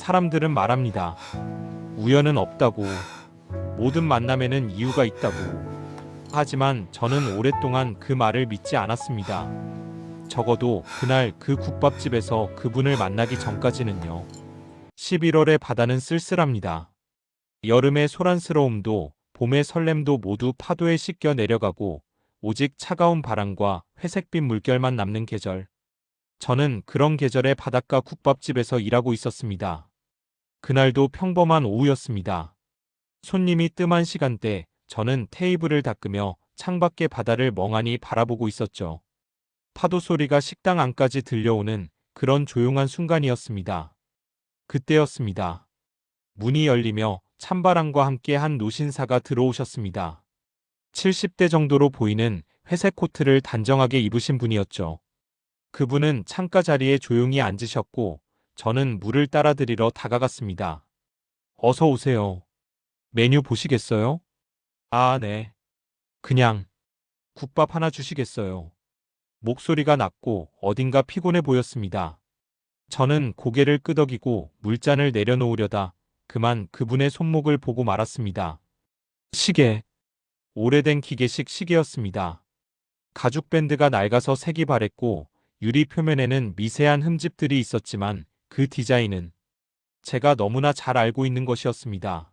사람들은 말합니다. 우연은 없다고, 모든 만남에는 이유가 있다고. 하지만 저는 오랫동안 그 말을 믿지 않았습니다. 적어도 그날 그 국밥집에서 그분을 만나기 전까지는요. 11월의 바다는 쓸쓸합니다. 여름의 소란스러움도 봄의 설렘도 모두 파도에 씻겨 내려가고 오직 차가운 바람과 회색빛 물결만 남는 계절. 저는 그런 계절의 바닷가 국밥집에서 일하고 있었습니다. 그날도 평범한 오후였습니다. 손님이 뜸한 시간대, 저는 테이블을 닦으며 창밖의 바다를 멍하니 바라보고 있었죠. 파도 소리가 식당 안까지 들려오는 그런 조용한 순간이었습니다. 그때였습니다. 문이 열리며 찬바람과 함께 한 노신사가 들어오셨습니다. 70대 정도로 보이는 회색 코트를 단정하게 입으신 분이었죠. 그분은 창가 자리에 조용히 앉으셨고 저는 물을 따라드리러 다가갔습니다. 어서 오세요. 메뉴 보시겠어요? 아, 네. 그냥 국밥 하나 주시겠어요? 목소리가 낮고 어딘가 피곤해 보였습니다. 저는 고개를 끄덕이고 물잔을 내려놓으려다 그만 그분의 손목을 보고 말았습니다. 시계. 오래된 기계식 시계였습니다. 가죽 밴드가 낡아서 색이 바랬고 유리 표면에는 미세한 흠집들이 있었지만 그 디자인은 제가 너무나 잘 알고 있는 것이었습니다.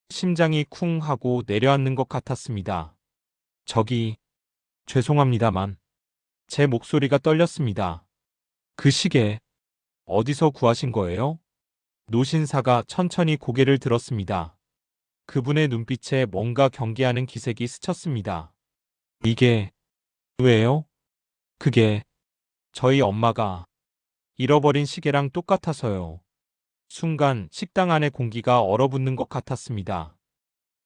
심장이 쿵 하고 내려앉는 것 같았습니다. 저기, 죄송합니다만, 제 목소리가 떨렸습니다. 그 시계, 어디서 구하신 거예요? 노신사가 천천히 고개를 들었습니다. 그분의 눈빛에 뭔가 경계하는 기색이 스쳤습니다. 이게, 왜요? 그게, 저희 엄마가 잃어버린 시계랑 똑같아서요. 순간 식당 안의 공기가 얼어붙는 것 같았습니다.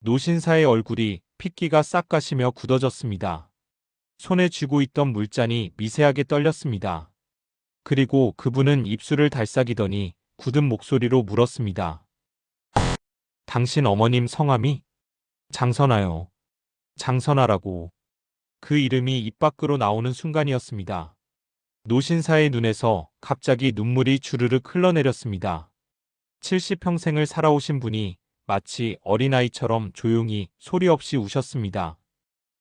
노신사의 얼굴이 핏기가 싹 가시며 굳어졌습니다. 손에 쥐고 있던 물잔이 미세하게 떨렸습니다. 그리고 그분은 입술을 달싹이더니 굳은 목소리로 물었습니다. 당신 어머님 성함이? 장선아요. 장선아라고. 그 이름이 입 밖으로 나오는 순간이었습니다. 노신사의 눈에서 갑자기 눈물이 주르륵 흘러내렸습니다. 70평생을 살아오신 분이 마치 어린아이처럼 조용히 소리 없이 우셨습니다.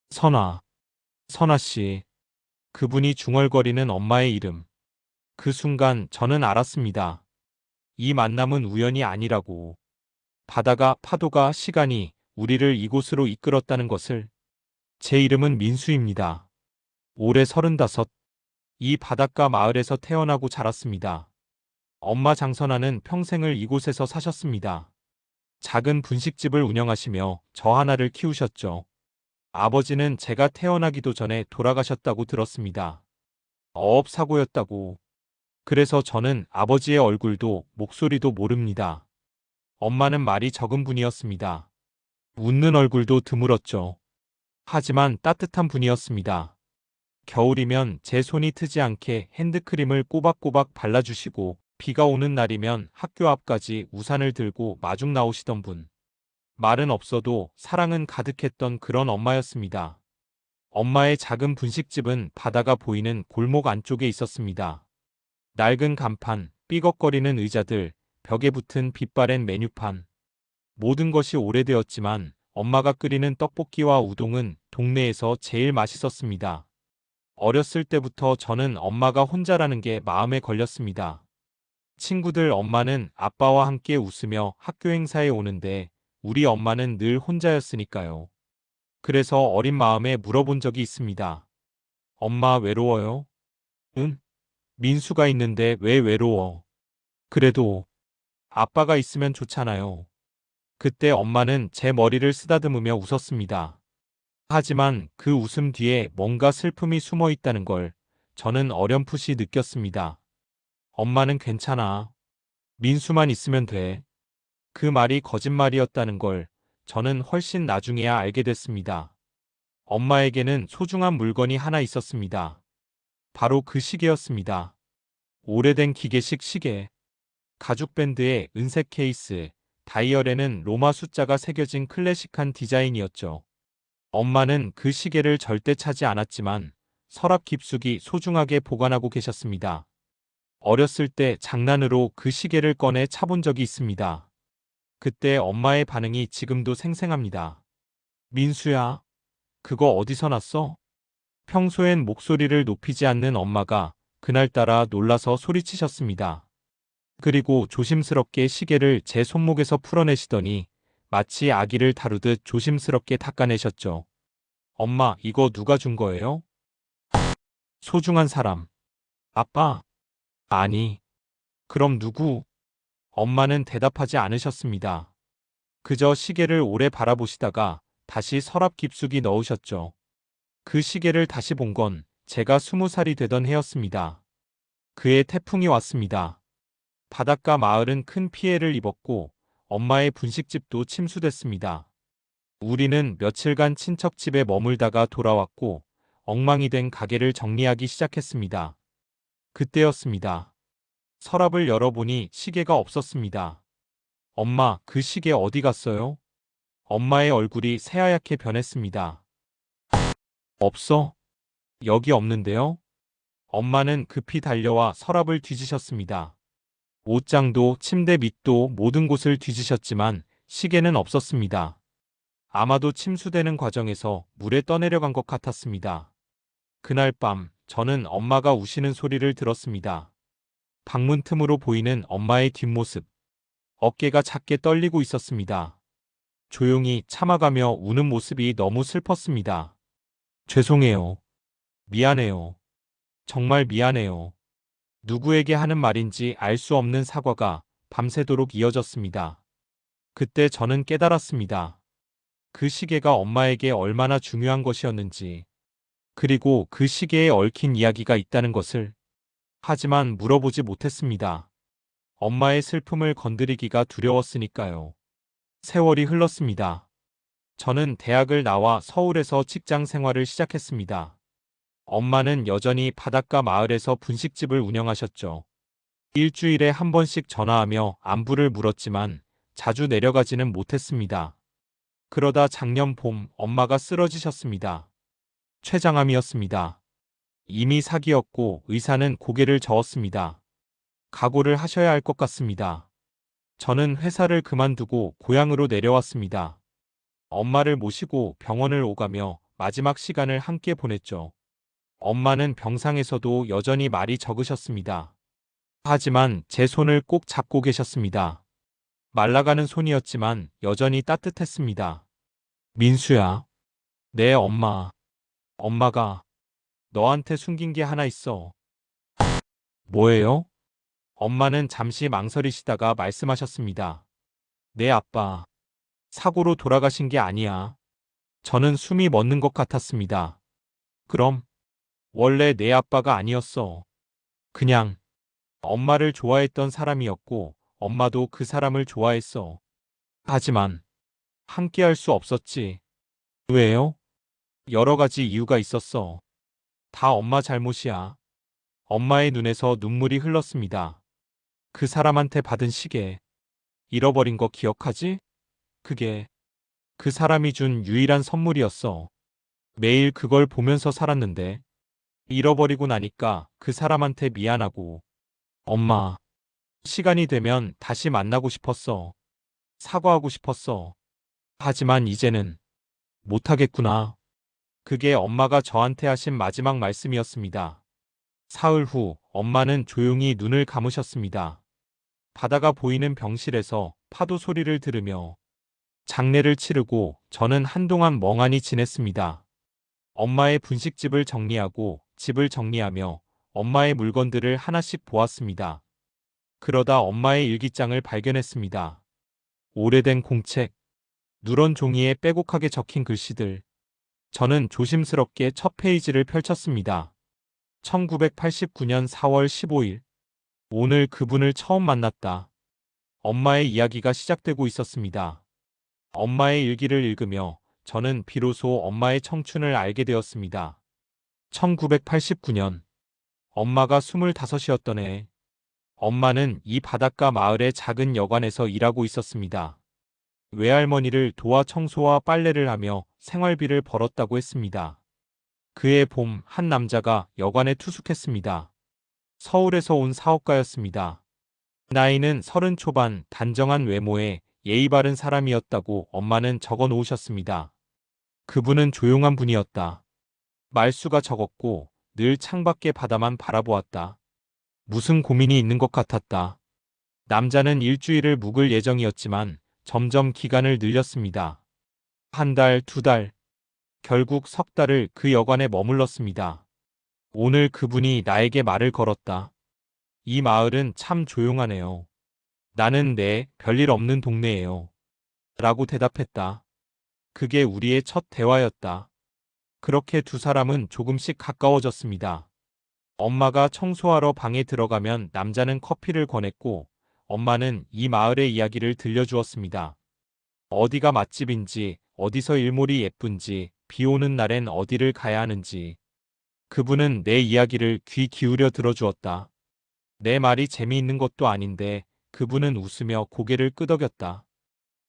선아, 선아씨. 그분이 중얼거리는 엄마의 이름. 그 순간 저는 알았습니다. 이 만남은 우연이 아니라고. 바다가, 파도가, 시간이 우리를 이곳으로 이끌었다는 것을. 제 이름은 민수입니다. 올해 35. 이 바닷가 마을에서 태어나고 자랐습니다. 엄마 장선아는 평생을 이곳에서 사셨습니다. 작은 분식집을 운영하시며 저 하나를 키우셨죠. 아버지는 제가 태어나기도 전에 돌아가셨다고 들었습니다. 어업사고였다고. 그래서 저는 아버지의 얼굴도 목소리도 모릅니다. 엄마는 말이 적은 분이었습니다. 웃는 얼굴도 드물었죠. 하지만 따뜻한 분이었습니다. 겨울이면 제 손이 트지 않게 핸드크림을 꼬박꼬박 발라주시고 비가 오는 날이면 학교 앞까지 우산을 들고 마중 나오시던 분. 말은 없어도 사랑은 가득했던 그런 엄마였습니다. 엄마의 작은 분식집은 바다가 보이는 골목 안쪽에 있었습니다. 낡은 간판, 삐걱거리는 의자들, 벽에 붙은 빛바랜 메뉴판. 모든 것이 오래되었지만 엄마가 끓이는 떡볶이와 우동은 동네에서 제일 맛있었습니다. 어렸을 때부터 저는 엄마가 혼자라는 게 마음에 걸렸습니다. 친구들 엄마는 아빠와 함께 웃으며 학교 행사에 오는데 우리 엄마는 늘 혼자였으니까요. 그래서 어린 마음에 물어본 적이 있습니다. 엄마 외로워요? 응? 민수가 있는데 왜 외로워? 그래도 아빠가 있으면 좋잖아요. 그때 엄마는 제 머리를 쓰다듬으며 웃었습니다. 하지만 그 웃음 뒤에 뭔가 슬픔이 숨어 있다는 걸 저는 어렴풋이 느꼈습니다. 엄마는 괜찮아. 민수만 있으면 돼. 그 말이 거짓말이었다는 걸 저는 훨씬 나중에야 알게 됐습니다. 엄마에게는 소중한 물건이 하나 있었습니다. 바로 그 시계였습니다. 오래된 기계식 시계. 가죽 밴드에 은색 케이스, 다이얼에는 로마 숫자가 새겨진 클래식한 디자인이었죠. 엄마는 그 시계를 절대 차지 않았지만 서랍 깊숙이 소중하게 보관하고 계셨습니다. 어렸을 때 장난으로 그 시계를 꺼내 차본 적이 있습니다. 그때 엄마의 반응이 지금도 생생합니다. 민수야, 그거 어디서 났어? 평소엔 목소리를 높이지 않는 엄마가 그날따라 놀라서 소리치셨습니다. 그리고 조심스럽게 시계를 제 손목에서 풀어내시더니 마치 아기를 다루듯 조심스럽게 닦아내셨죠. 엄마, 이거 누가 준 거예요? 소중한 사람. 아빠. 아니. 그럼 누구? 엄마는 대답하지 않으셨습니다. 그저 시계를 오래 바라보시다가 다시 서랍 깊숙이 넣으셨죠. 그 시계를 다시 본 건 제가 20살이 되던 해였습니다. 그해 태풍이 왔습니다. 바닷가 마을은 큰 피해를 입었고 엄마의 분식집도 침수됐습니다. 우리는 며칠간 친척집에 머물다가 돌아왔고 엉망이 된 가게를 정리하기 시작했습니다. 그때였습니다. 서랍을 열어보니 시계가 없었습니다. 엄마, 그 시계 어디 갔어요? 엄마의 얼굴이 새하얗게 변했습니다. 없어? 여기 없는데요? 엄마는 급히 달려와 서랍을 뒤지셨습니다. 옷장도 침대 밑도 모든 곳을 뒤지셨지만 시계는 없었습니다. 아마도 침수되는 과정에서 물에 떠내려간 것 같았습니다. 그날 밤 저는 엄마가 우시는 소리를 들었습니다. 방문 틈으로 보이는 엄마의 뒷모습. 어깨가 작게 떨리고 있었습니다. 조용히 참아가며 우는 모습이 너무 슬펐습니다. 죄송해요. 미안해요. 정말 미안해요. 누구에게 하는 말인지 알 수 없는 사과가 밤새도록 이어졌습니다. 그때 저는 깨달았습니다. 그 시계가 엄마에게 얼마나 중요한 것이었는지, 그리고 그 시계에 얽힌 이야기가 있다는 것을. 하지만 물어보지 못했습니다. 엄마의 슬픔을 건드리기가 두려웠으니까요. 세월이 흘렀습니다. 저는 대학을 나와 서울에서 직장 생활을 시작했습니다. 엄마는 여전히 바닷가 마을에서 분식집을 운영하셨죠. 일주일에 한 번씩 전화하며 안부를 물었지만 자주 내려가지는 못했습니다. 그러다 작년 봄 엄마가 쓰러지셨습니다. 췌장암이었습니다. 이미 사기였고 의사는 고개를 저었습니다. 각오를 하셔야 할 것 같습니다. 저는 회사를 그만두고 고향으로 내려왔습니다. 엄마를 모시고 병원을 오가며 마지막 시간을 함께 보냈죠. 엄마는 병상에서도 여전히 말이 적으셨습니다. 하지만 제 손을 꼭 잡고 계셨습니다. 말라가는 손이었지만 여전히 따뜻했습니다. 민수야, 내 엄마가 너한테 숨긴 게 하나 있어. 뭐예요? 엄마는 잠시 망설이시다가 말씀하셨습니다. 내 아빠, 사고로 돌아가신 게 아니야. 저는 숨이 멎는 것 같았습니다. 그럼, 원래 내 아빠가 아니었어. 그냥, 엄마를 좋아했던 사람이었고, 엄마도 그 사람을 좋아했어. 하지만, 함께할 수 없었지. 왜요? 여러 가지 이유가 있었어. 다 엄마 잘못이야. 엄마의 눈에서 눈물이 흘렀습니다. 그 사람한테 받은 시계, 잃어버린 거 기억하지? 그게, 그 사람이 준 유일한 선물이었어. 매일 그걸 보면서 살았는데, 잃어버리고 나니까 그 사람한테 미안하고, 엄마, 시간이 되면 다시 만나고 싶었어. 사과하고 싶었어. 하지만 이제는 못하겠구나. 그게 엄마가 저한테 하신 마지막 말씀이었습니다. 사흘 후 엄마는 조용히 눈을 감으셨습니다. 바다가 보이는 병실에서 파도 소리를 들으며 장례를 치르고 저는 한동안 멍하니 지냈습니다. 엄마의 분식집을 정리하고 집을 정리하며 엄마의 물건들을 하나씩 보았습니다. 그러다 엄마의 일기장을 발견했습니다. 오래된 공책, 누런 종이에 빼곡하게 적힌 글씨들. 저는 조심스럽게 첫 페이지를 펼쳤습니다. 1989년 4월 15일. 오늘 그분을 처음 만났다. 엄마의 이야기가 시작되고 있었습니다. 엄마의 일기를 읽으며 저는 비로소 엄마의 청춘을 알게 되었습니다. 1989년. 엄마가 25이었던 해. 엄마는 이 바닷가 마을의 작은 여관에서 일하고 있었습니다. 외할머니를 도와 청소와 빨래를 하며 생활비를 벌었다고 했습니다. 그해 봄 한 남자가 여관에 투숙했습니다. 서울에서 온 사업가였습니다. 나이는 30 초반, 단정한 외모에 예의 바른 사람이었다고 엄마는 적어 놓으셨습니다. 그분은 조용한 분이었다. 말수가 적었고 늘 창밖의 바다만 바라보았다. 무슨 고민이 있는 것 같았다. 남자는 일주일을 묵을 예정이었지만 점점 기간을 늘렸습니다. 한 달, 두 달, 결국 석 달을 그 여관에 머물렀습니다. 오늘 그분이 나에게 말을 걸었다. 이 마을은 참 조용하네요. 나는 별일 없는 동네예요. 라고 대답했다. 그게 우리의 첫 대화였다. 그렇게 두 사람은 조금씩 가까워졌습니다. 엄마가 청소하러 방에 들어가면 남자는 커피를 권했고 엄마는 이 마을의 이야기를 들려주었습니다. 어디가 맛집인지, 어디서 일몰이 예쁜지, 비 오는 날엔 어디를 가야 하는지. 그분은 내 이야기를 귀 기울여 들어주었다. 내 말이 재미있는 것도 아닌데 그분은 웃으며 고개를 끄덕였다.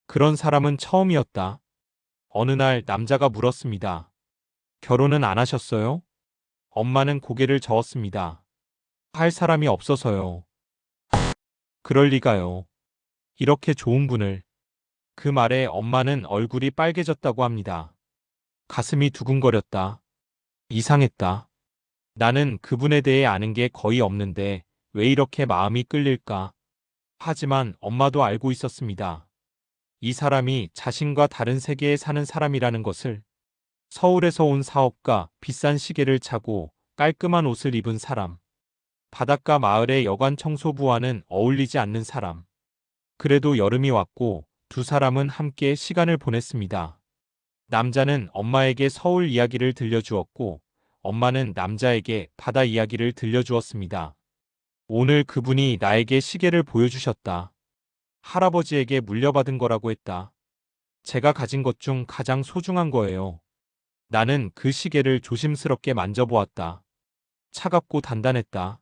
그런 사람은 처음이었다. 어느 날 남자가 물었습니다. 결혼은 안 하셨어요? 엄마는 고개를 저었습니다. 할 사람이 없어서요. 그럴 리가요. 이렇게 좋은 분을. 그 말에 엄마는 얼굴이 빨개졌다고 합니다. 가슴이 두근거렸다. 이상했다. 나는 그분에 대해 아는 게 거의 없는데 왜 이렇게 마음이 끌릴까? 하지만 엄마도 알고 있었습니다. 이 사람이 자신과 다른 세계에 사는 사람이라는 것을. 서울에서 온 사업가, 비싼 시계를 차고 깔끔한 옷을 입은 사람. 바닷가 마을의 여관 청소부와는 어울리지 않는 사람. 그래도 여름이 왔고 두 사람은 함께 시간을 보냈습니다. 남자는 엄마에게 서울 이야기를 들려주었고 엄마는 남자에게 바다 이야기를 들려주었습니다. 오늘 그분이 나에게 시계를 보여주셨다. 할아버지에게 물려받은 거라고 했다. 제가 가진 것 중 가장 소중한 거예요. 나는 그 시계를 조심스럽게 만져보았다. 차갑고 단단했다.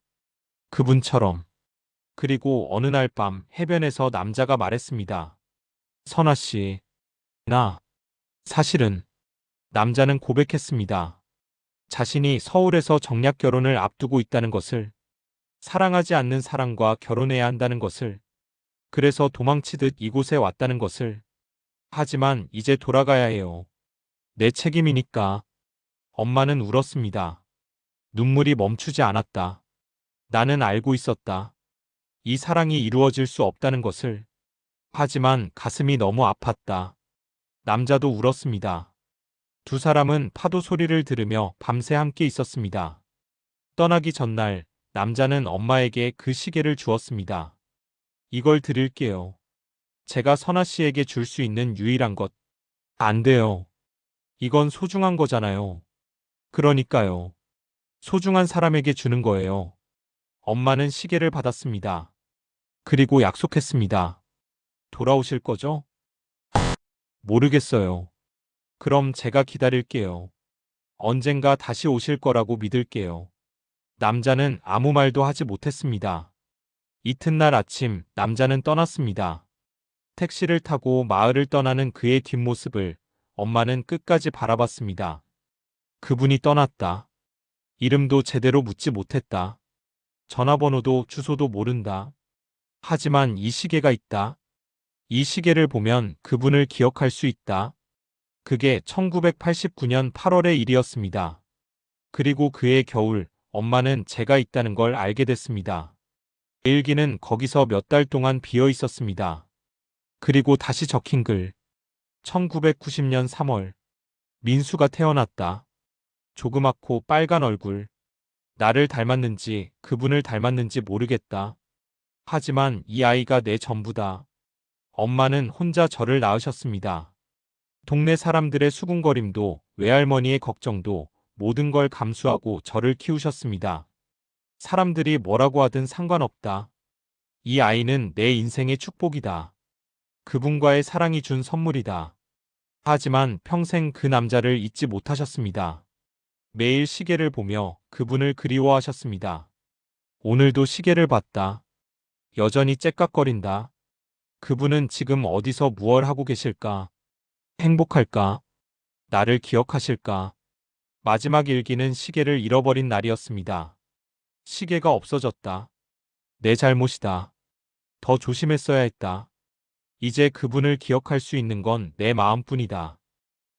그분처럼. 그리고 어느 날 밤 해변에서 남자가 말했습니다. 선아 씨, 사실은 남자는 고백했습니다. 자신이 서울에서 정략 결혼을 앞두고 있다는 것을, 사랑하지 않는 사람과 결혼해야 한다는 것을, 그래서 도망치듯 이곳에 왔다는 것을. 하지만 이제 돌아가야 해요. 내 책임이니까. 엄마는 울었습니다. 눈물이 멈추지 않았다. 나는 알고 있었다. 이 사랑이 이루어질 수 없다는 것을. 하지만 가슴이 너무 아팠다. 남자도 울었습니다. 두 사람은 파도 소리를 들으며 밤새 함께 있었습니다. 떠나기 전날 남자는 엄마에게 그 시계를 주었습니다. 이걸 드릴게요. 제가 선아 씨에게 줄 수 있는 유일한 것. 안 돼요. 이건 소중한 거잖아요. 그러니까요. 소중한 사람에게 주는 거예요. 엄마는 시계를 받았습니다. 그리고 약속했습니다. 돌아오실 거죠? 모르겠어요. 그럼 제가 기다릴게요. 언젠가 다시 오실 거라고 믿을게요. 남자는 아무 말도 하지 못했습니다. 이튿날 아침 남자는 떠났습니다. 택시를 타고 마을을 떠나는 그의 뒷모습을 엄마는 끝까지 바라봤습니다. 그분이 떠났다. 이름도 제대로 묻지 못했다. 전화번호도 주소도 모른다. 하지만 이 시계가 있다. 이 시계를 보면 그분을 기억할 수 있다. 그게 1989년 8월의 일이었습니다. 그리고 그해 겨울, 엄마는 제가 있다는 걸 알게 됐습니다. 일기는 거기서 몇 달 동안 비어 있었습니다. 그리고 다시 적힌 글. 1990년 3월. 민수가 태어났다. 조그맣고 빨간 얼굴. 나를 닮았는지 그분을 닮았는지 모르겠다. 하지만 이 아이가 내 전부다. 엄마는 혼자 저를 낳으셨습니다. 동네 사람들의 수군거림도 외할머니의 걱정도 모든 걸 감수하고 저를 키우셨습니다. 사람들이 뭐라고 하든 상관없다. 이 아이는 내 인생의 축복이다. 그분과의 사랑이 준 선물이다. 하지만 평생 그 남자를 잊지 못하셨습니다. 매일 시계를 보며 그분을 그리워하셨습니다. 오늘도 시계를 봤다. 여전히 째깍거린다. 그분은 지금 어디서 무얼 하고 계실까? 행복할까? 나를 기억하실까? 마지막 일기는 시계를 잃어버린 날이었습니다. 시계가 없어졌다. 내 잘못이다. 더 조심했어야 했다. 이제 그분을 기억할 수 있는 건 내 마음뿐이다.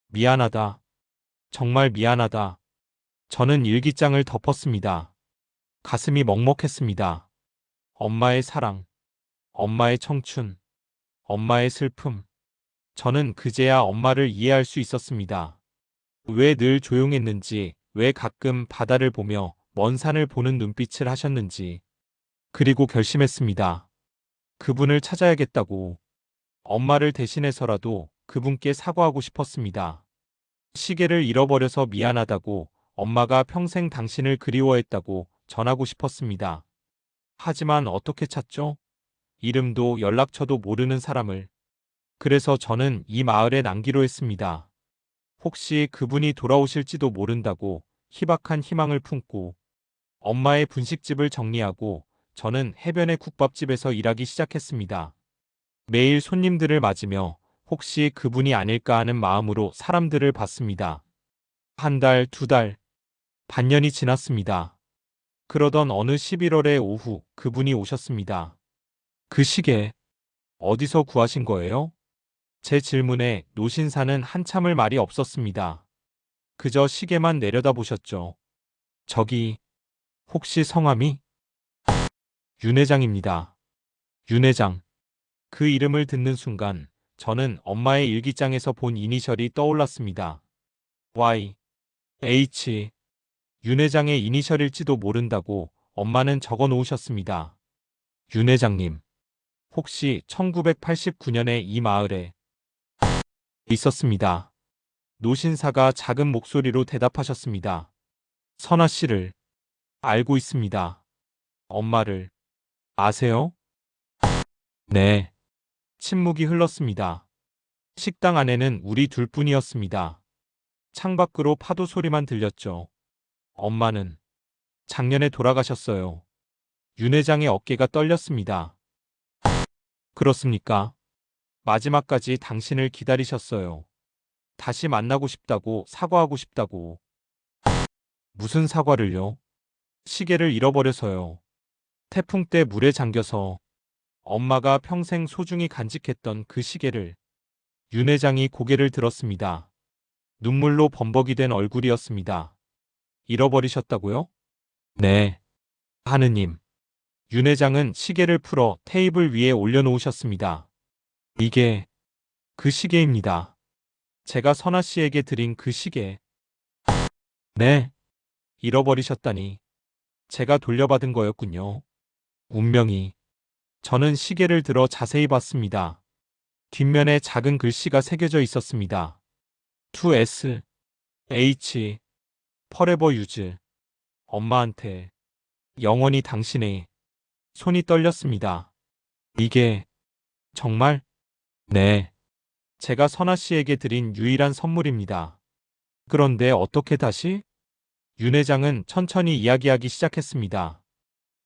미안하다. 정말 미안하다. 저는 일기장을 덮었습니다. 가슴이 먹먹했습니다. 엄마의 사랑, 엄마의 청춘, 엄마의 슬픔. 저는 그제야 엄마를 이해할 수 있었습니다. 왜 늘 조용했는지, 왜 가끔 바다를 보며 먼 산을 보는 눈빛을 하셨는지. 그리고 결심했습니다. 그분을 찾아야겠다고. 엄마를 대신해서라도 그분께 사과하고 싶었습니다. 시계를 잃어버려서 미안하다고, 엄마가 평생 당신을 그리워했다고 전하고 싶었습니다. 하지만 어떻게 찾죠? 이름도 연락처도 모르는 사람을. 그래서 저는 이 마을에 남기로 했습니다. 혹시 그분이 돌아오실지도 모른다고 희박한 희망을 품고 엄마의 분식집을 정리하고 저는 해변의 국밥집에서 일하기 시작했습니다. 매일 손님들을 맞으며 혹시 그분이 아닐까 하는 마음으로 사람들을 봤습니다. 한 달, 두 달, 반년이 지났습니다. 그러던 어느 11월의 오후 그분이 오셨습니다. 그 시계 어디서 구하신 거예요? 제 질문에 노신사는 한참을 말이 없었습니다. 그저 시계만 내려다보셨죠. 저기 혹시 성함이? 윤 회장입니다. 윤 회장. 그 이름을 듣는 순간 저는 엄마의 일기장에서 본 이니셜이 떠올랐습니다. Y, H. 윤 회장의 이니셜일지도 모른다고 엄마는 적어 놓으셨습니다. 윤 회장님, 혹시 1989년에 이 마을에 있었습니다. 노신사가 작은 목소리로 대답하셨습니다. 선아 씨를 알고 있습니다. 엄마를 아세요? 네. 침묵이 흘렀습니다. 식당 안에는 우리 둘뿐이었습니다. 창밖으로 파도 소리만 들렸죠. 엄마는 작년에 돌아가셨어요. 윤 회장의 어깨가 떨렸습니다. 그렇습니까? 마지막까지 당신을 기다리셨어요. 다시 만나고 싶다고, 사과하고 싶다고. 무슨 사과를요? 시계를 잃어버려서요. 태풍 때 물에 잠겨서 엄마가 평생 소중히 간직했던 그 시계를. 윤 회장이 고개를 들었습니다. 눈물로 범벅이 된 얼굴이었습니다. 잃어버리셨다고요? 네. 하느님. 윤 회장은 시계를 풀어 테이블 위에 올려놓으셨습니다. 이게 그 시계입니다. 제가 선아 씨에게 드린 그 시계. 네. 잃어버리셨다니. 제가 돌려받은 거였군요. 운명이. 저는 시계를 들어 자세히 봤습니다. 뒷면에 작은 글씨가 새겨져 있었습니다. To S, H, Forever Use. 엄마한테. 영원히 당신의. 손이 떨렸습니다. 이게 정말? 네. 제가 선아 씨에게 드린 유일한 선물입니다. 그런데 어떻게 다시? 윤 회장은 천천히 이야기하기 시작했습니다.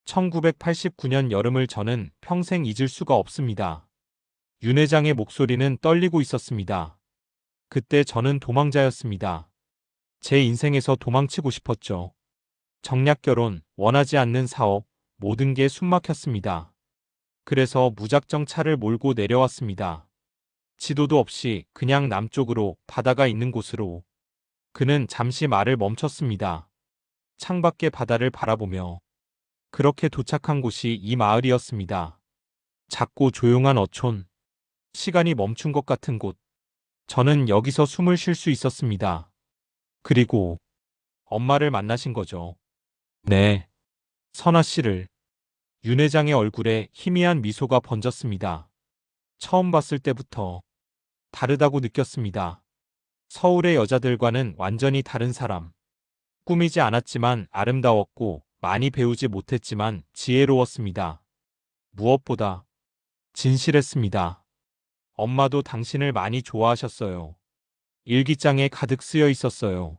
1989년 여름을 저는 평생 잊을 수가 없습니다. 윤 회장의 목소리는 떨리고 있었습니다. 그때 저는 도망자였습니다. 제 인생에서 도망치고 싶었죠. 정략 결혼, 원하지 않는 사업, 모든 게 숨막혔습니다. 그래서 무작정 차를 몰고 내려왔습니다. 지도도 없이 그냥 남쪽으로, 바다가 있는 곳으로. 그는 잠시 말을 멈췄습니다. 창밖의 바다를 바라보며. 그렇게 도착한 곳이 이 마을이었습니다. 작고 조용한 어촌. 시간이 멈춘 것 같은 곳. 저는 여기서 숨을 쉴 수 있었습니다. 그리고 엄마를 만나신 거죠. 네. 선아 씨를. 윤 회장의 얼굴에 희미한 미소가 번졌습니다. 처음 봤을 때부터 다르다고 느꼈습니다. 서울의 여자들과는 완전히 다른 사람. 꾸미지 않았지만 아름다웠고 많이 배우지 못했지만 지혜로웠습니다. 무엇보다 진실했습니다. 엄마도 당신을 많이 좋아하셨어요. 일기장에 가득 쓰여 있었어요.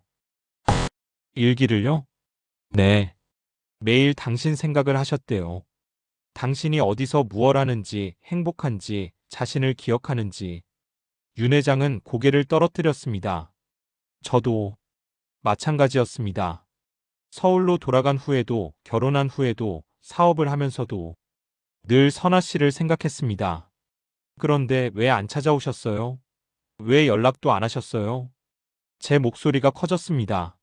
일기를요? 네. 매일 당신 생각을 하셨대요. 당신이 어디서 무얼 하는지, 행복한지, 자신을 기억하는지. 윤 회장은 고개를 떨어뜨렸습니다. 저도 마찬가지였습니다. 서울로 돌아간 후에도, 결혼한 후에도, 사업을 하면서도 늘 선아 씨를 생각했습니다. 그런데 왜 안 찾아오셨어요? 왜 연락도 안 하셨어요? 제 목소리가 커졌습니다.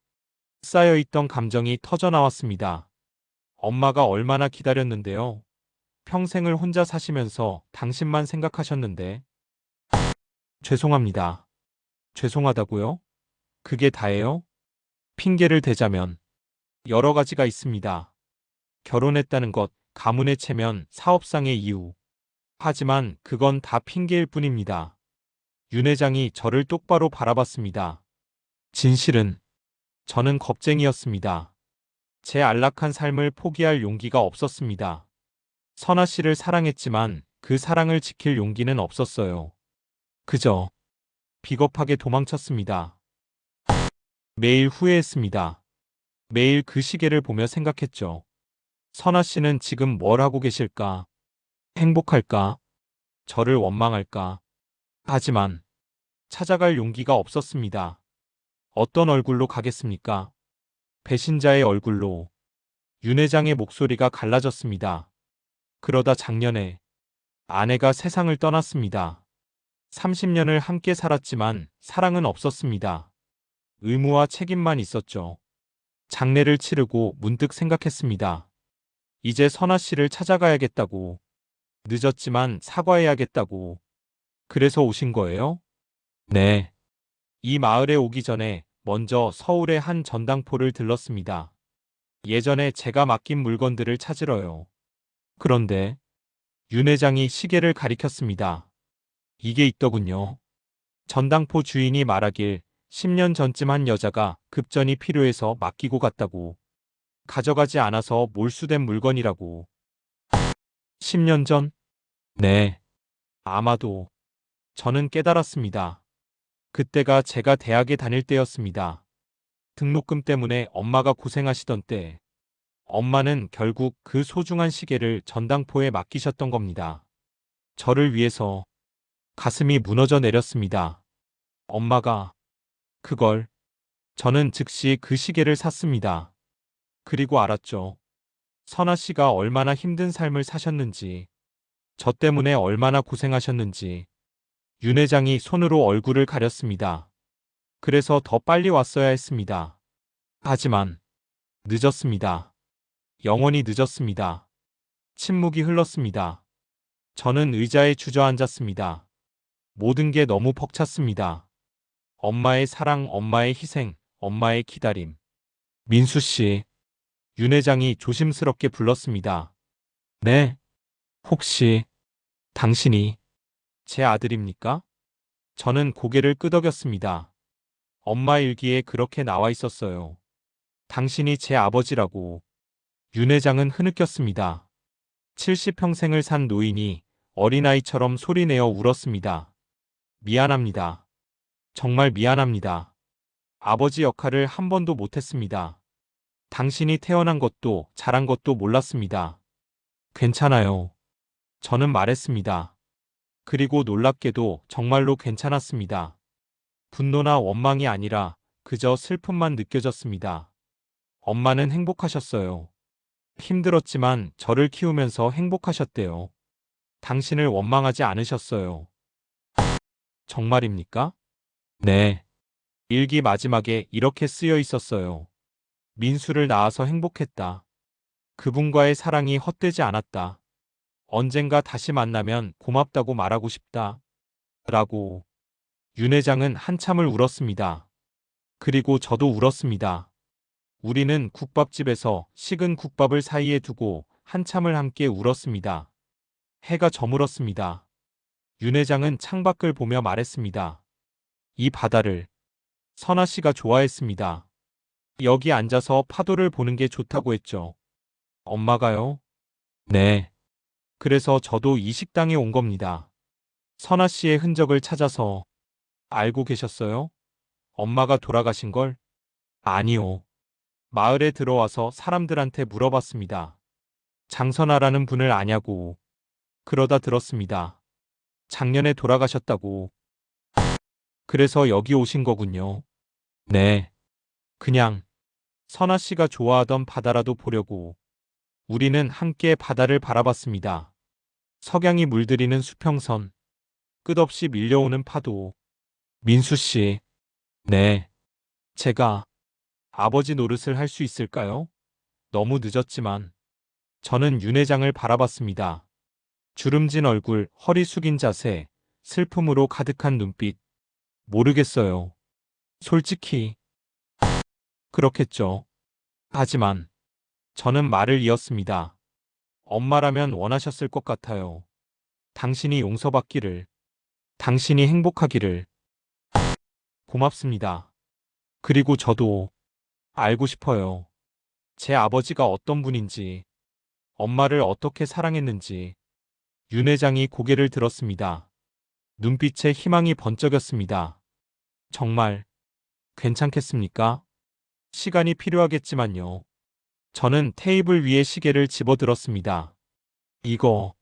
쌓여있던 감정이 터져 나왔습니다. 엄마가 얼마나 기다렸는데요. 평생을 혼자 사시면서 당신만 생각하셨는데. 죄송합니다. 죄송하다고요? 그게 다예요? 핑계를 대자면 여러 가지가 있습니다. 결혼했다는 것, 가문의 체면, 사업상의 이유. 하지만 그건 다 핑계일 뿐입니다. 윤 회장이 저를 똑바로 바라봤습니다. 진실은 저는 겁쟁이였습니다. 제 안락한 삶을 포기할 용기가 없었습니다. 선아 씨를 사랑했지만 그 사랑을 지킬 용기는 없었어요. 그저 비겁하게 도망쳤습니다. 매일 후회했습니다. 매일 그 시계를 보며 생각했죠. 선아 씨는 지금 뭘 하고 계실까? 행복할까? 저를 원망할까? 하지만 찾아갈 용기가 없었습니다. 어떤 얼굴로 가겠습니까? 배신자의 얼굴로. 윤 회장의 목소리가 갈라졌습니다. 그러다 작년에 아내가 세상을 떠났습니다. 30년을 함께 살았지만 사랑은 없었습니다. 의무와 책임만 있었죠. 장례를 치르고 문득 생각했습니다. 이제 선아 씨를 찾아가야겠다고. 늦었지만 사과해야겠다고. 그래서 오신 거예요? 네. 이 마을에 오기 전에 먼저 서울의 한 전당포를 들렀습니다. 예전에 제가 맡긴 물건들을 찾으러요. 그런데 윤 회장이 시계를 가리켰습니다. 이게 있더군요. 전당포 주인이 말하길 10년 전쯤 한 여자가 급전이 필요해서 맡기고 갔다고. 가져가지 않아서 몰수된 물건이라고. 10년 전? 네. 아마도. 저는 깨달았습니다. 그때가 제가 대학에 다닐 때였습니다. 등록금 때문에 엄마가 고생하시던 때, 엄마는 결국 그 소중한 시계를 전당포에 맡기셨던 겁니다. 저를 위해서. 가슴이 무너져 내렸습니다. 엄마가 그걸. 저는 즉시 그 시계를 샀습니다. 그리고 알았죠. 선아 씨가 얼마나 힘든 삶을 사셨는지, 저 때문에 얼마나 고생하셨는지. 윤 회장이 손으로 얼굴을 가렸습니다. 그래서 더 빨리 왔어야 했습니다. 하지만 늦었습니다. 영원히 늦었습니다. 침묵이 흘렀습니다. 저는 의자에 주저앉았습니다. 모든 게 너무 벅찼습니다. 엄마의 사랑, 엄마의 희생, 엄마의 기다림. 민수 씨, 윤 회장이 조심스럽게 불렀습니다. 네, 혹시 당신이 제 아들입니까? 저는 고개를 끄덕였습니다. 엄마 일기에 그렇게 나와 있었어요. 당신이 제 아버지라고. 윤 회장은 흐느꼈습니다. 70평생을 산 노인이 어린아이처럼 소리내어 울었습니다. 미안합니다. 정말 미안합니다. 아버지 역할을 한 번도 못했습니다. 당신이 태어난 것도 자란 것도 몰랐습니다. 괜찮아요. 저는 말했습니다. 그리고 놀랍게도 정말로 괜찮았습니다. 분노나 원망이 아니라 그저 슬픔만 느껴졌습니다. 엄마는 행복하셨어요. 힘들었지만 저를 키우면서 행복하셨대요. 당신을 원망하지 않으셨어요. 정말입니까? 네. 일기 마지막에 이렇게 쓰여 있었어요. 민수를 낳아서 행복했다. 그분과의 사랑이 헛되지 않았다. 언젠가 다시 만나면 고맙다고 말하고 싶다. 라고. 윤 회장은 한참을 울었습니다. 그리고 저도 울었습니다. 우리는 국밥집에서 식은 국밥을 사이에 두고 한참을 함께 울었습니다. 해가 저물었습니다. 윤 회장은 창밖을 보며 말했습니다. 이 바다를 선아 씨가 좋아했습니다. 여기 앉아서 파도를 보는 게 좋다고 했죠. 엄마가요? 네. 그래서 저도 이 식당에 온 겁니다. 선아 씨의 흔적을 찾아서. 알고 계셨어요? 엄마가 돌아가신 걸? 아니요. 마을에 들어와서 사람들한테 물어봤습니다. 장선아라는 분을 아냐고. 그러다 들었습니다. 작년에 돌아가셨다고. 그래서 여기 오신 거군요. 네. 그냥 선아 씨가 좋아하던 바다라도 보려고 우리는 함께 바다를 바라봤습니다. 석양이 물들이는 수평선, 끝없이 밀려오는 파도. 민수 씨, 네, 제가 아버지 노릇을 할 수 있을까요? 너무 늦었지만 저는 윤 회장을 바라봤습니다. 주름진 얼굴, 허리 숙인 자세, 슬픔으로 가득한 눈빛. 모르겠어요. 솔직히 그렇겠죠. 하지만 저는 말을 이었습니다. 엄마라면 원하셨을 것 같아요. 당신이 용서받기를, 당신이 행복하기를. 고맙습니다. 그리고 저도 알고 싶어요. 제 아버지가 어떤 분인지, 엄마를 어떻게 사랑했는지. 윤 회장이 고개를 들었습니다. 눈빛에 희망이 번쩍였습니다. 정말 괜찮겠습니까? 시간이 필요하겠지만요. 저는 테이블 위에 시계를 집어들었습니다. 이거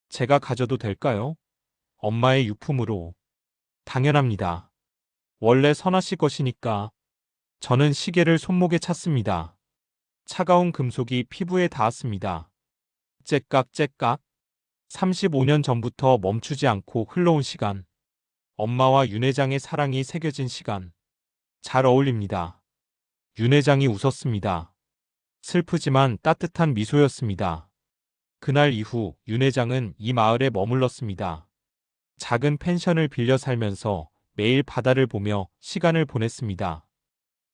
제가 가져도 될까요? 엄마의 유품으로. 당연합니다. 원래 선아 씨 것이니까. 저는 시계를 손목에 찼습니다. 차가운 금속이 피부에 닿았습니다. 째깍째깍. 35년 전부터 멈추지 않고 흘러온 시간. 엄마와 윤 회장의 사랑이 새겨진 시간. 잘 어울립니다. 윤 회장이 웃었습니다. 슬프지만 따뜻한 미소였습니다. 그날 이후 윤 회장은 이 마을에 머물렀습니다. 작은 펜션을 빌려 살면서 매일 바다를 보며 시간을 보냈습니다.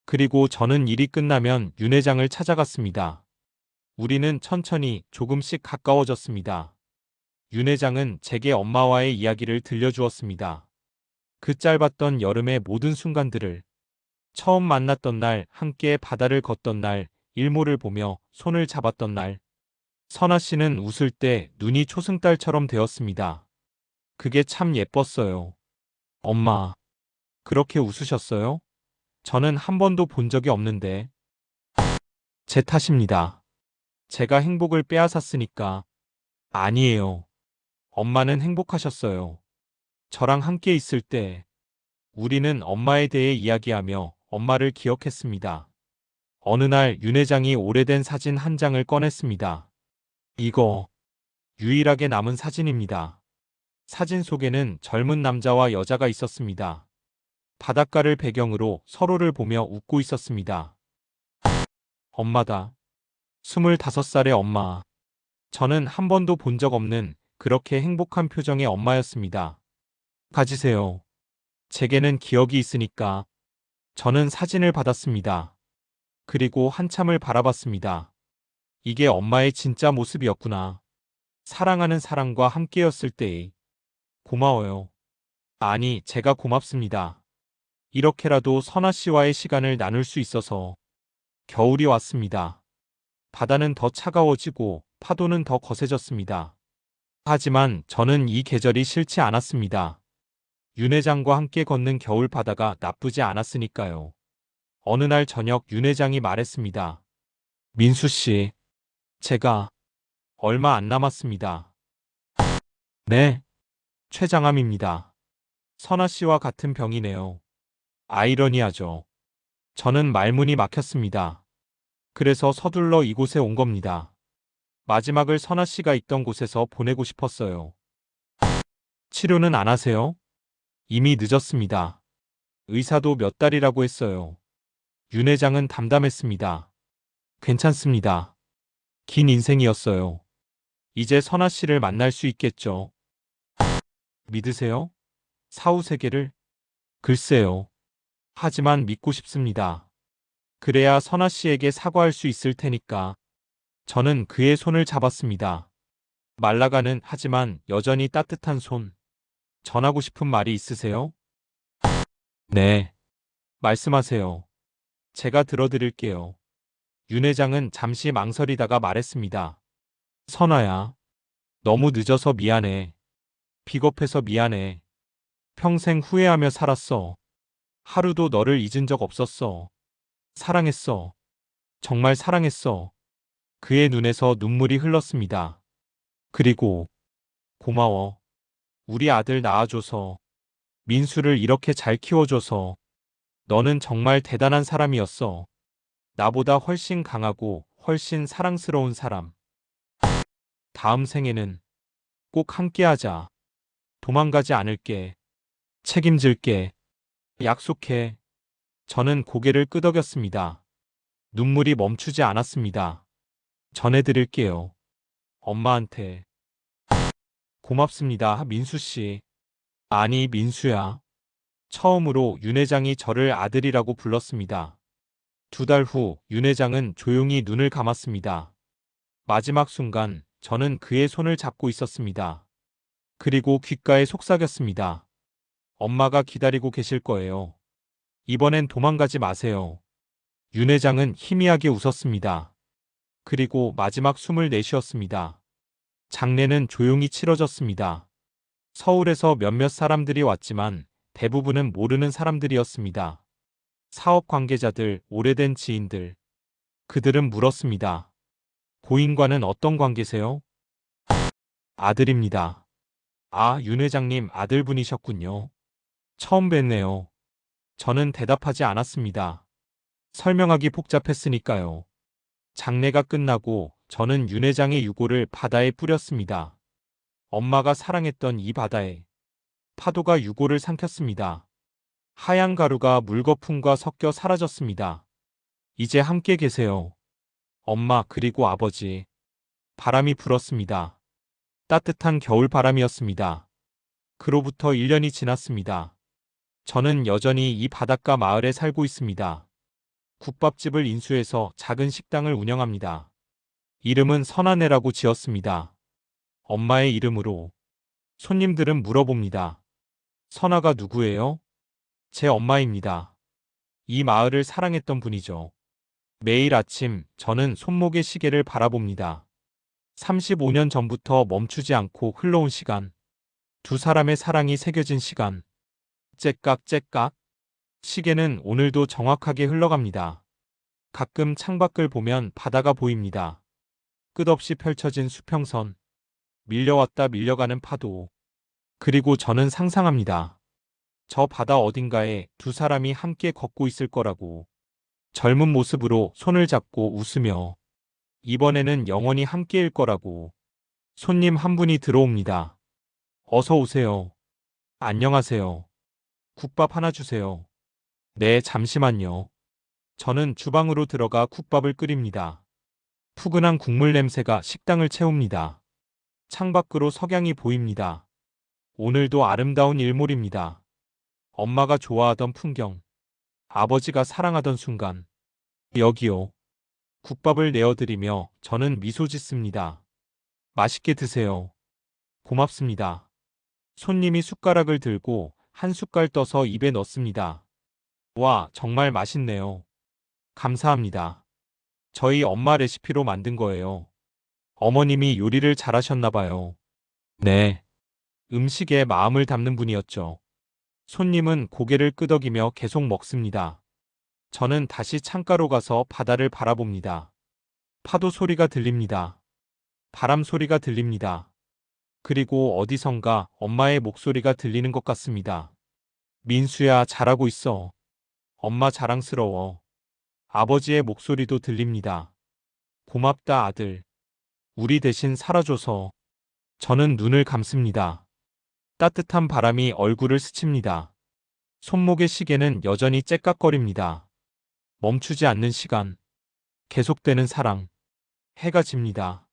그리고 저는 일이 끝나면 윤 회장을 찾아갔습니다. 우리는 천천히 조금씩 가까워졌습니다. 윤 회장은 제게 엄마와의 이야기를 들려주었습니다. 그 짧았던 여름의 모든 순간들을, 처음 만났던 날, 함께 바다를 걷던 날, 일몰을 보며 손을 잡았던 날. 선아 씨는 웃을 때 눈이 초승달처럼 되었습니다. 그게 참 예뻤어요. 엄마, 그렇게 웃으셨어요? 저는 한 번도 본 적이 없는데. 제 탓입니다. 제가 행복을 빼앗았으니까. 아니에요. 엄마는 행복하셨어요. 저랑 함께 있을 때 우리는 엄마에 대해 이야기하며 엄마를 기억했습니다. 어느 날 윤 회장이 오래된 사진 한 장을 꺼냈습니다. 이거 유일하게 남은 사진입니다. 사진 속에는 젊은 남자와 여자가 있었습니다. 바닷가를 배경으로 서로를 보며 웃고 있었습니다. 엄마다. 25살의 엄마. 저는 한 번도 본 적 없는 그렇게 행복한 표정의 엄마였습니다. 가지세요. 제게는 기억이 있으니까. 저는 사진을 받았습니다. 그리고 한참을 바라봤습니다. 이게 엄마의 진짜 모습이었구나. 사랑하는 사람과 함께였을 때의. 고마워요. 아니, 제가 고맙습니다. 이렇게라도 선아 씨와의 시간을 나눌 수 있어서. 겨울이 왔습니다. 바다는 더 차가워지고 파도는 더 거세졌습니다. 하지만 저는 이 계절이 싫지 않았습니다. 윤 회장과 함께 걷는 겨울 바다가 나쁘지 않았으니까요. 어느 날 저녁 윤 회장이 말했습니다. 민수 씨, 제가 얼마 안 남았습니다. 네, 췌장암입니다. 선아 씨와 같은 병이네요. 아이러니하죠. 저는 말문이 막혔습니다. 그래서 서둘러 이곳에 온 겁니다. 마지막을 선아 씨가 있던 곳에서 보내고 싶었어요. 치료는 안 하세요? 이미 늦었습니다. 의사도 몇 달이라고 했어요. 윤 회장은 담담했습니다. 괜찮습니다. 긴 인생이었어요. 이제 선아 씨를 만날 수 있겠죠. 믿으세요? 사후 세계를? 글쎄요. 하지만 믿고 싶습니다. 그래야 선아 씨에게 사과할 수 있을 테니까. 저는 그의 손을 잡았습니다. 말라가는 하지만 여전히 따뜻한 손. 전하고 싶은 말이 있으세요? 네. 말씀하세요. 제가 들어드릴게요. 윤 회장은 잠시 망설이다가 말했습니다. 선아야. 너무 늦어서 미안해. 비겁해서 미안해. 평생 후회하며 살았어. 하루도 너를 잊은 적 없었어. 사랑했어. 정말 사랑했어. 그의 눈에서 눈물이 흘렀습니다. 그리고 고마워. 우리 아들 낳아줘서. 민수를 이렇게 잘 키워줘서. 너는 정말 대단한 사람이었어. 나보다 훨씬 강하고 훨씬 사랑스러운 사람. 다음 생에는 꼭 함께하자. 도망가지 않을게. 책임질게. 약속해. 저는 고개를 끄덕였습니다. 눈물이 멈추지 않았습니다. 전해드릴게요. 엄마한테. 고맙습니다, 민수 씨. 아니, 민수야. 처음으로 윤 회장이 저를 아들이라고 불렀습니다. 2달 후 윤 회장은 조용히 눈을 감았습니다. 마지막 순간 저는 그의 손을 잡고 있었습니다. 그리고 귓가에 속삭였습니다. 엄마가 기다리고 계실 거예요. 이번엔 도망가지 마세요. 윤 회장은 희미하게 웃었습니다. 그리고 마지막 숨을 내쉬었습니다. 장례는 조용히 치러졌습니다. 서울에서 몇몇 사람들이 왔지만 대부분은 모르는 사람들이었습니다. 사업 관계자들, 오래된 지인들. 그들은 물었습니다. 고인과는 어떤 관계세요? 아들입니다. 아, 윤 회장님 아들분이셨군요. 처음 뵙네요. 저는 대답하지 않았습니다. 설명하기 복잡했으니까요. 장례가 끝나고 저는 윤 회장의 유골을 바다에 뿌렸습니다. 엄마가 사랑했던 이 바다에 파도가 유골을 삼켰습니다. 하얀 가루가 물거품과 섞여 사라졌습니다. 이제 함께 계세요. 엄마 그리고 아버지. 바람이 불었습니다. 따뜻한 겨울 바람이었습니다. 그로부터 1년이 지났습니다. 저는 여전히 이 바닷가 마을에 살고 있습니다. 국밥집을 인수해서 작은 식당을 운영합니다. 이름은 선아네라고 지었습니다. 엄마의 이름으로. 손님들은 물어봅니다. 선아가 누구예요? 제 엄마입니다. 이 마을을 사랑했던 분이죠. 매일 아침 저는 손목의 시계를 바라봅니다. 35년 전부터 멈추지 않고 흘러온 시간. 2사람의 사랑이 새겨진 시간. 째깍째깍. 시계는 오늘도 정확하게 흘러갑니다. 가끔 창밖을 보면 바다가 보입니다. 끝없이 펼쳐진 수평선. 밀려왔다 밀려가는 파도. 그리고 저는 상상합니다. 저 바다 어딘가에 2사람이 함께 걷고 있을 거라고. 젊은 모습으로 손을 잡고 웃으며. 이번에는 영원히 함께일 거라고. 손님 한 분이 들어옵니다. 어서 오세요. 안녕하세요. 국밥 하나 주세요. 네, 잠시만요. 저는 주방으로 들어가 국밥을 끓입니다. 푸근한 국물 냄새가 식당을 채웁니다. 창밖으로 석양이 보입니다. 오늘도 아름다운 일몰입니다. 엄마가 좋아하던 풍경. 아버지가 사랑하던 순간. 여기요. 국밥을 내어드리며 저는 미소 짓습니다. 맛있게 드세요. 고맙습니다. 손님이 숟가락을 들고 한 숟갈 떠서 입에 넣습니다. 와, 정말 맛있네요. 감사합니다. 저희 엄마 레시피로 만든 거예요. 어머님이 요리를 잘하셨나 봐요. 네. 음식에 마음을 담는 분이었죠. 손님은 고개를 끄덕이며 계속 먹습니다. 저는 다시 창가로 가서 바다를 바라봅니다. 파도 소리가 들립니다. 바람 소리가 들립니다. 그리고 어디선가 엄마의 목소리가 들리는 것 같습니다. 민수야, 잘하고 있어. 엄마 자랑스러워. 아버지의 목소리도 들립니다. 고맙다, 아들. 우리 대신 살아줘서. 저는 눈을 감습니다. 따뜻한 바람이 얼굴을 스칩니다. 손목의 시계는 여전히 째깍거립니다. 멈추지 않는 시간. 계속되는 사랑. 해가 집니다.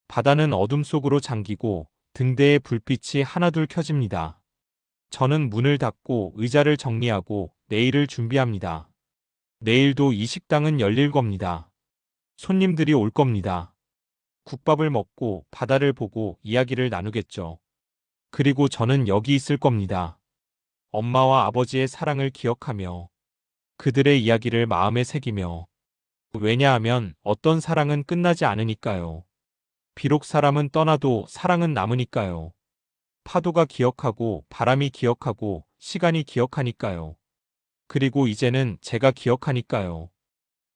바다는 어둠 속으로 잠기고 등대의 불빛이 하나둘 켜집니다. 저는 문을 닫고 의자를 정리하고 내일을 준비합니다. 내일도 이 식당은 열릴 겁니다. 손님들이 올 겁니다. 국밥을 먹고 바다를 보고 이야기를 나누겠죠. 그리고 저는 여기 있을 겁니다. 엄마와 아버지의 사랑을 기억하며 그들의 이야기를 마음에 새기며. 왜냐하면 어떤 사랑은 끝나지 않으니까요. 비록 사람은 떠나도 사랑은 남으니까요. 파도가 기억하고 바람이 기억하고 시간이 기억하니까요. 그리고 이제는 제가 기억하니까요.